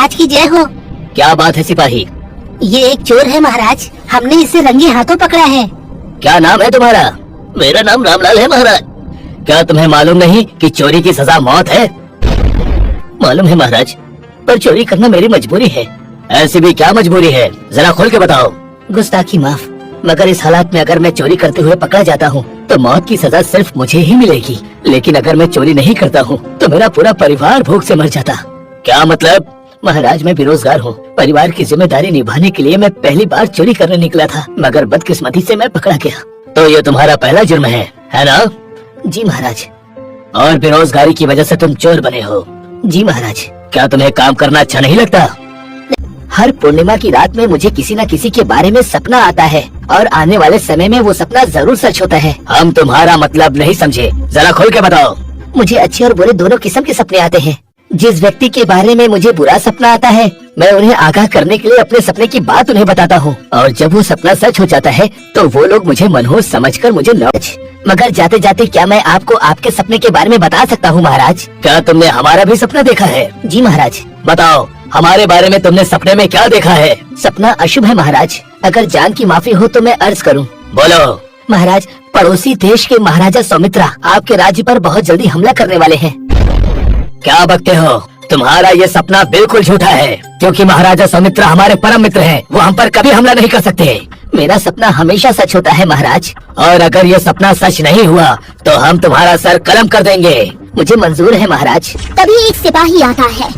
महाराज की जय हो। क्या बात है सिपाही? ये एक चोर है महाराज, हमने इसे रंगे हाथों पकड़ा है। क्या नाम है तुम्हारा? मेरा नाम रामलाल है महाराज। क्या तुम्हें मालूम नहीं कि चोरी की सजा मौत है? मालूम है महाराज, पर चोरी करना मेरी मजबूरी है। ऐसी भी क्या मजबूरी है, जरा खोल के बताओ। गुस्ताखी माफ, मगर इस हालात में अगर मैं चोरी करते हुए पकड़ा जाता हूँ तो मौत की सजा सिर्फ मुझे ही मिलेगी, लेकिन अगर मैं चोरी नहीं करता हूँ तो मेरा पूरा परिवार भूख से मर जाता। क्या मतलब? महाराज मैं बेरोजगार हूँ, परिवार की जिम्मेदारी निभाने के लिए मैं पहली बार चोरी करने निकला था, मगर बदकिस्मती से मैं पकड़ा गया। तो ये तुम्हारा पहला जुर्म है ना? जी महाराज। और बेरोजगारी की वजह से तुम चोर बने हो? जी महाराज। क्या तुम्हें काम करना अच्छा नहीं लगता? हर पूर्णिमा की रात में मुझे किसी न किसी के बारे में सपना आता है और आने वाले समय में वो सपना जरूर सच होता है। हम तुम्हारा मतलब नहीं समझे, जरा खोल के बताओ। मुझे अच्छे और बुरे दोनों किस्म के सपने आते हैं। जिस व्यक्ति के बारे में मुझे बुरा सपना आता है मैं उन्हें आगाह करने के लिए अपने सपने की बात उन्हें बताता हूँ, और जब वो सपना सच हो जाता है तो वो लोग मुझे मनहूस समझकर मुझे मगर जाते जाते क्या मैं आपको आपके सपने के बारे में बता सकता हूँ महाराज? क्या तुमने हमारा भी सपना देखा है? जी महाराज। बताओ, हमारे बारे में तुमने सपने में क्या देखा है? सपना अशुभ है महाराज, अगर जान की माफी हो तो मैं अर्ज करूं। बोलो। महाराज, पड़ोसी देश के महाराजा सौमित्रा आपके राज्य पर बहुत जल्दी हमला करने वाले हैं। क्या बकते हो? तुम्हारा ये सपना बिल्कुल झूठा है, क्योंकि महाराजा सौमित्रा हमारे परम मित्र हैं, वो हम पर कभी हमला नहीं कर सकते। मेरा सपना हमेशा सच होता है महाराज, और अगर ये सपना सच नहीं हुआ तो हम तुम्हारा सर कलम कर देंगे। मुझे मंजूर है महाराज। तभी एक सिपाही आता है।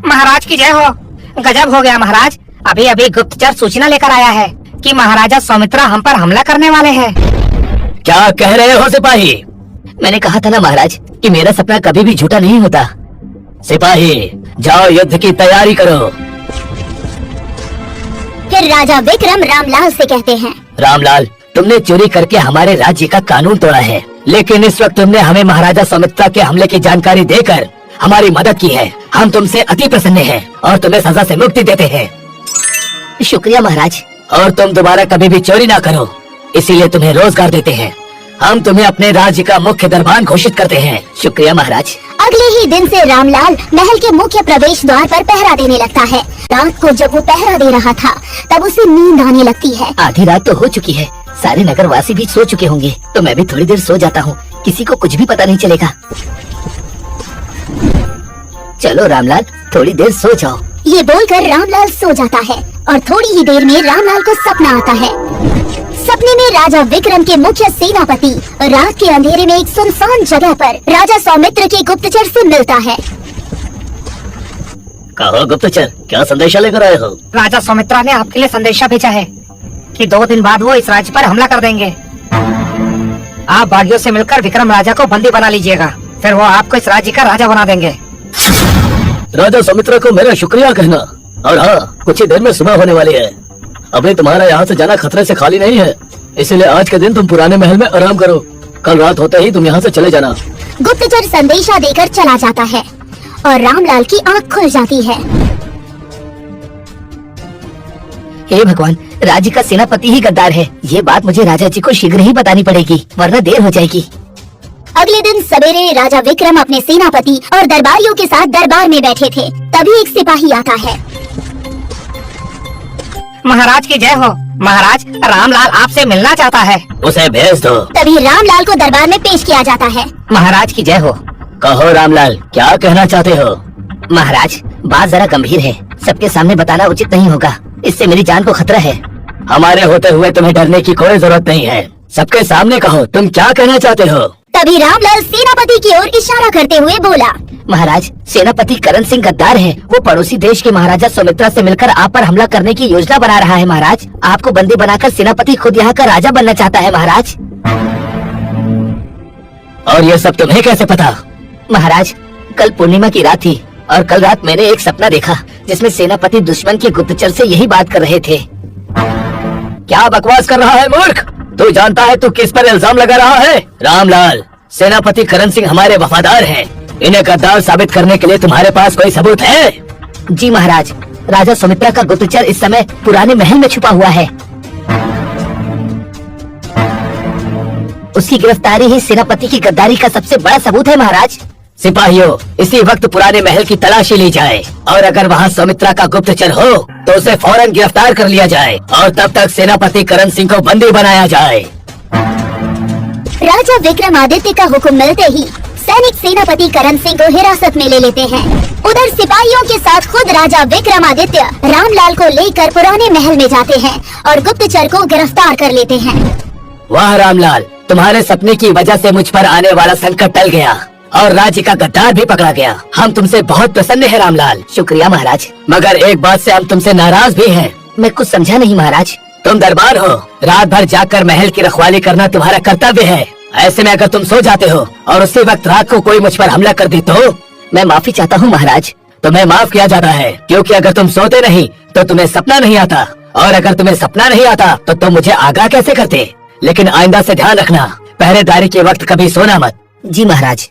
महाराज की जय हो। गजब हो गया महाराज, अभी अभी गुप्तचर सूचना लेकर आया है कि महाराजा सौमित्रा हम पर हमला करने वाले हैं। क्या कह रहे हो सिपाही? मैंने कहा था ना महाराज कि मेरा सपना कभी भी झूठा नहीं होता। सिपाही जाओ युद्ध की तैयारी करो। फिर राजा विक्रम रामलाल से कहते हैं, रामलाल, तुमने चोरी करके हमारे राज्य का कानून तोड़ा है, लेकिन इस वक्त तुमने हमें महाराजा सौमित्रा के हमले की जानकारी देकर हमारी मदद की है। हम तुमसे अति प्रसन्न हैं और तुम्हें सजा से मुक्ति देते हैं। शुक्रिया महाराज। और तुम दोबारा कभी भी चोरी ना करो, इसीलिए तुम्हें रोजगार देते हैं। हम तुम्हें अपने राज्य का मुख्य दरबान घोषित करते हैं। शुक्रिया महाराज। अगले ही दिन से रामलाल महल के मुख्य प्रवेश द्वार पर पहरा देने लगता है। रात को जब वो पहरा दे रहा था तब उसे नींद आने लगती है। आधी रात तो हो चुकी है, सारे नगरवासी भी सो चुके होंगे, तो मैं भी थोड़ी देर सो जाता हूँ, किसी को कुछ भी पता नहीं चलेगा। चलो रामलाल, थोड़ी देर सो जाओ। ये बोलकर रामलाल सो जाता है और थोड़ी ही देर में रामलाल को सपना आता है। सपने में राजा विक्रम के मुख्य सेनापति रात के अंधेरे में एक सुनसान जगह पर राजा सौमित्र के गुप्तचर से मिलता है। कहो गुप्तचर, क्या संदेशा लेकर आए हो? राजा सौमित्रा ने आपके लिए संदेशा भेजा है कि 2 दिन बाद वो इस राज्य पर हमला कर देंगे। आप बागियों से मिलकर विक्रम राजा को बंदी बना लीजिएगा, फिर वो आपको इस राज्य का राजा बना देंगे। राजा सौमित्रा को मेरा शुक्रिया कहना। और हाँ, कुछ ही देर में सुबह होने वाली है। अभी तुम्हारा यहाँ से जाना खतरे से खाली नहीं है, इसलिए आज के दिन तुम पुराने महल में आराम करो। कल रात होते ही तुम यहाँ से चले जाना। गुप्तचर संदेशा देकर चला जाता है और रामलाल की आँख खुल जाती है। हे भगवान, राज्य का सेनापति ही गद्दार है। ये बात मुझे राजा जी को शीघ्र ही बतानी पड़ेगी, वरना देर हो जाएगी। अगले दिन सवेरे राजा विक्रम अपने सेनापति और दरबारियों के साथ दरबार में बैठे थे। तभी एक सिपाही आता है। महाराज की जय हो। महाराज, रामलाल आपसे मिलना चाहता है। उसे भेज दो। तभी रामलाल को दरबार में पेश किया जाता है। महाराज की जय हो। कहो रामलाल, क्या कहना चाहते हो? महाराज, बात जरा गंभीर है, सबके सामने बताना उचित नहीं होगा, इससे मेरी जान को खतरा है। हमारे होते हुए तुम्हें डरने की कोई जरूरत नहीं है, सबके सामने कहो तुम क्या कहना चाहते हो। तभी रामलाल सेनापति की ओर इशारा करते हुए बोला, महाराज, सेनापति करण सिंह गद्दार है। वो पड़ोसी देश के महाराजा सुमित्रा से मिलकर आप पर हमला करने की योजना बना रहा है। महाराज, आपको बंदी बनाकर सेनापति खुद यहाँ का राजा बनना चाहता है। महाराज, और ये सब तुम्हें कैसे पता? महाराज, कल पूर्णिमा की रात थी और कल रात मैंने एक सपना देखा जिसमें सेनापति दुश्मन के गुप्तचर से यही बात कर रहे थे। क्या बकवास कर रहा है मूर्ख? तू जानता है तू किस पर इल्जाम लगा रहा है? रामलाल, सेनापति करण सिंह हमारे वफादार हैं। इन्हें गद्दार साबित करने के लिए तुम्हारे पास कोई सबूत है? जी महाराज, राजा सुमित्रा का गुप्तचर इस समय पुराने महल में छुपा हुआ है। उसकी गिरफ्तारी ही सेनापति की गद्दारी का सबसे बड़ा सबूत है। महाराज, सिपाहियों, इसी वक्त पुराने महल की तलाशी ली जाए और अगर वहाँ सौमित्रा का गुप्तचर हो तो उसे फौरन गिरफ्तार कर लिया जाए और तब तक सेनापति करण सिंह को बंदी बनाया जाए। राजा विक्रमादित्य का हुक्म मिलते ही सैनिक सेनापति करण सिंह को हिरासत में ले लेते हैं। उधर सिपाहियों के साथ खुद राजा विक्रमादित्य रामलाल को लेकर पुराने महल में जाते हैं और गुप्तचर को गिरफ्तार कर लेते हैं। वाह रामलाल, तुम्हारे सपने की वजह से मुझ पर आने वाला संकट टल गया और राज्य का गद्दार भी पकड़ा गया। हम तुमसे बहुत प्रसन्न हैं रामलाल। शुक्रिया महाराज। मगर एक बात से हम तुमसे नाराज भी हैं। मैं कुछ समझा नहीं महाराज। तुम दरबार हो, रात भर जाकर महल की रखवाली करना तुम्हारा कर्तव्य है। ऐसे में अगर तुम सो जाते हो और उसी वक्त रात को कोई मुझ पर हमला कर दे तो मैं माफी चाहता हूँ महाराज। तुम्हें माफ किया जाता है, क्योंकि अगर तुम सोते नहीं तो तुम्हें सपना नहीं आता, और अगर तुम्हें सपना नहीं आता तो तुम मुझे आगाह कैसे करते। लेकिन आइंदा से ध्यान रखना, पहरेदारी के वक्त कभी सोना मत। जी महाराज।